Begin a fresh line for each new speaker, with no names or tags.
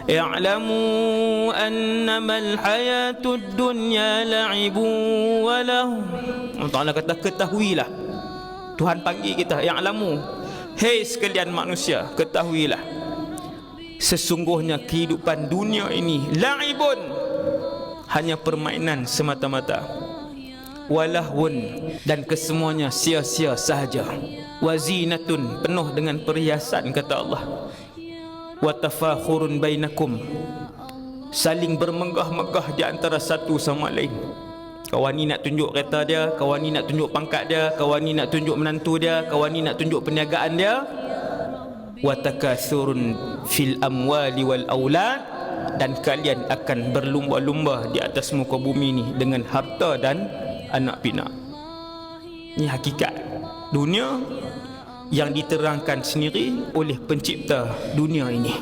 i'lamu annamal hayatud dunya la'ibun wa lahu. Allah Ta'ala kata ketahuilah. Tuhan panggil kita, i'lamu, hei sekalian manusia, ketahuilah, sesungguhnya kehidupan dunia ini la'ibun, hanya permainan semata-mata, walahun, dan kesemuanya sia-sia sahaja, wazinatun, penuh dengan perhiasan, kata Allah, watafakhurun bainakum, saling bermegah-megah di antara satu sama lain. Kawan ni nak tunjuk kereta dia, kawan ni nak tunjuk pangkat dia, kawan ni nak tunjuk menantu dia, kawan ni nak tunjuk perniagaan dia. Watakathurun fil amwali wal aulad, dan kalian akan berlumba-lumba di atas muka bumi ni dengan harta dan anak pinak. Ini hakikat dunia yang diterangkan sendiri oleh pencipta dunia ini.